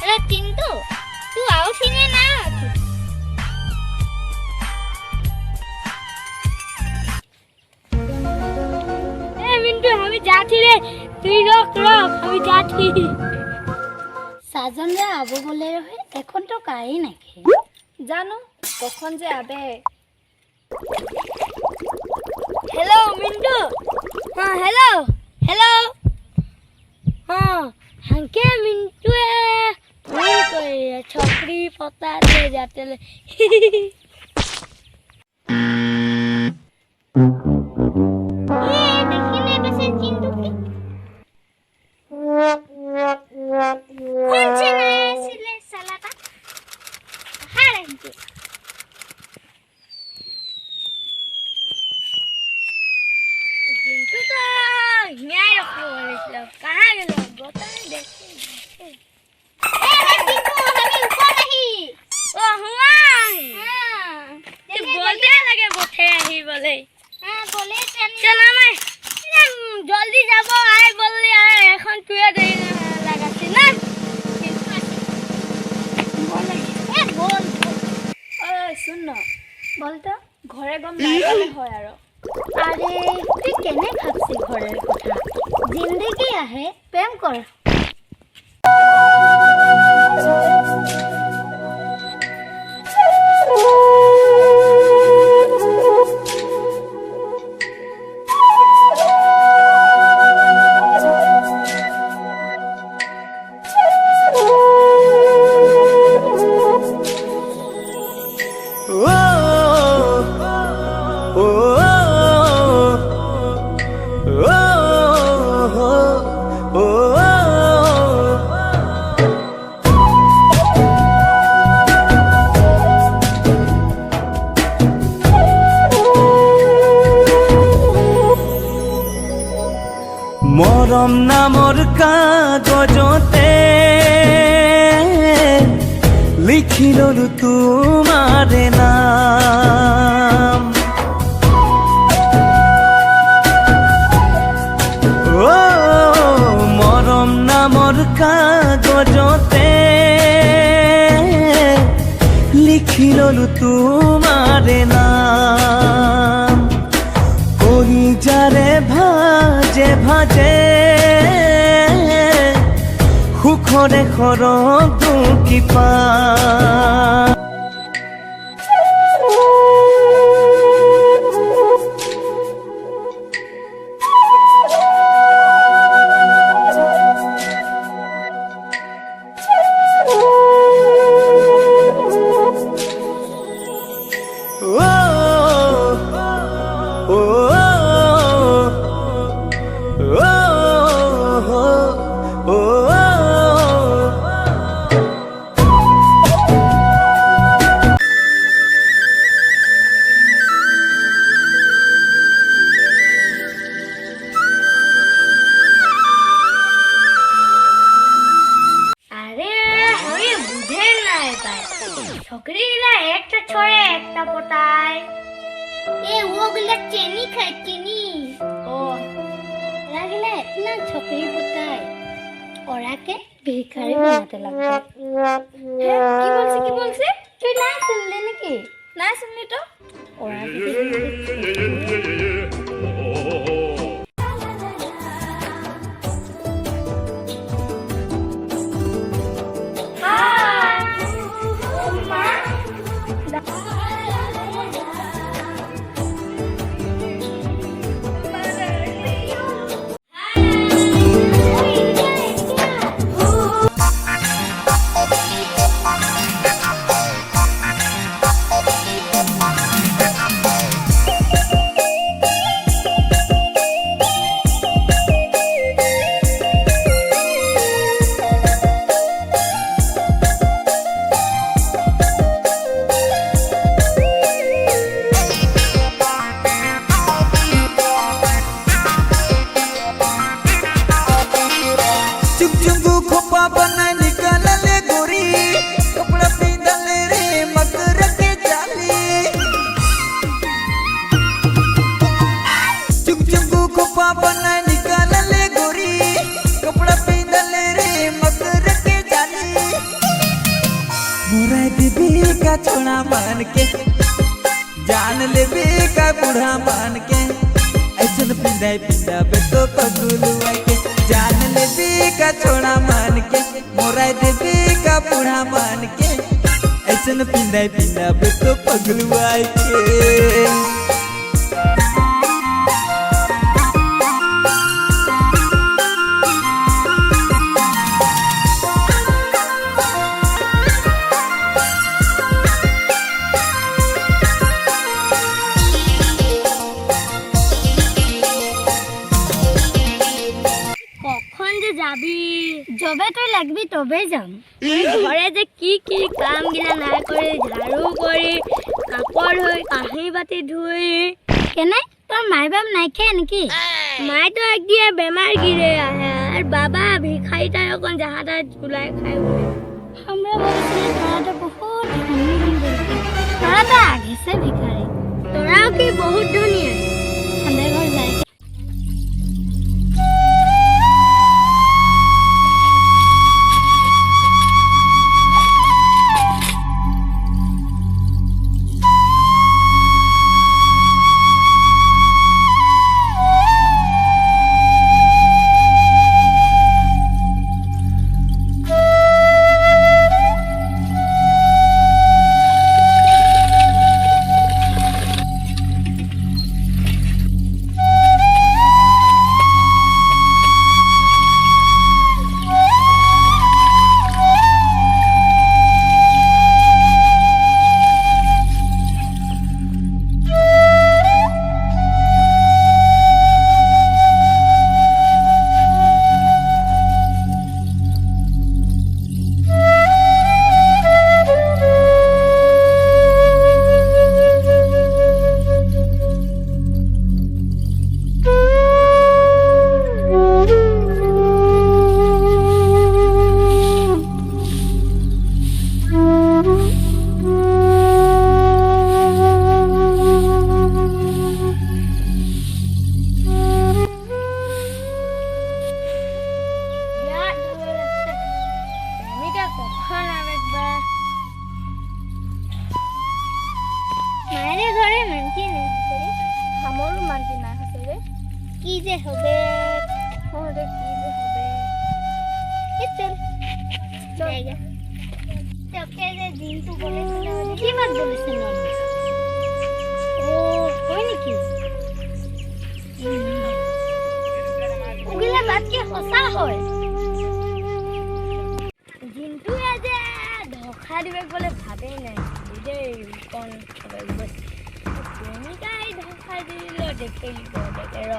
अरे चिंटू तू आओ सीने ना ए मिंटू हम जाती रे তুই রক আমি যাচ্ছি সাজন রে আবো বলে এখন তো কাই নাকি জানো কখন যে আবে হ্যালো মিন্টু হ্যাঁ হ্যালো হ্যালো হ্যাঁ হাঙ্কে মিন্টু ফোন করে ছকরি পতা দে যাতেলে দেখিনে বসে চিন্টু কি কোনছে না সিলে সালাটা হারে चिंटू तो न्याय रखने वाले लोग कहाँ गए लोग बोतल नहीं देखते चिंटू हमें ऊपर नहीं ओ हुआ ये बोलते लगे बोथे ही बोले हाँ बोले चलो मैं जल्दी जाबो आए बोलले आए এখন তুই দে লাগাছি না বল ওই শুন না বলতো ঘরে গম লাগালে হয় আর আরে তুই কেনে ভাবছিস ঘরের কথা জিন্দেগি আহে প্রেম কর মরম নামৰ কাগজতে লিখি ললো তোমাৰ নাম ও মৰম নামৰ কাগজতে লিখি ললো তোমাৰ নাম যাৰে ভাজে ভাজে সুখৰে খৰক দুকি পা छोकरीला একটা ছড়ে একটা পটায় এ ওগুলা চিনি খায় চিনি ও লাগলে না छोकरी পটায় ওরাকে ভিখারি বানাতে লাগবে কি বলছে তুই না শুনলি নাকি না শুনলি তো ওরাকে मान के जान लेबे का बूढ़ा मान के ऐसन पिंदा बे तो पगलुआ के जान लेबे का छोड़ा मान के मोरा देबे का बूढ़ा मान के ऐसन पिंदा बे तो पगलुआ के जबे तो लगबी तबे जाम घरे जे की काम गिला ना करे झाड़ू करे कापड़ होय काही बाती धुई केने তোর মাই বাপ নাই খেয়ে নাকি মাই তো একদিয়ে বেমার গিরে আর বাবা ভিখারিটা এখন জাহাটা চুলায় খায় বলে আমরা বলছি তোরা বহুত ধনী তোরা তো আগে সে ভিখারি তোরাও কি বহুত ধনী আমাদের ঘর যায় মায়ের ঘরে মানতি নেই করে আমারও মানতি না হবে কি যে হবে ওরে কি যে হবে চল জায়গা তোকে যে দিন তো বলেছিল কি বাদ বলেছিল ও কই নাকি ওগুলা বাদ কি হসা হয় জিন্তু আজে ধোখা দিবে বলে ভাবে নাই বুঝে কোন প্রেমিকাই ধোখা দিল দেখে র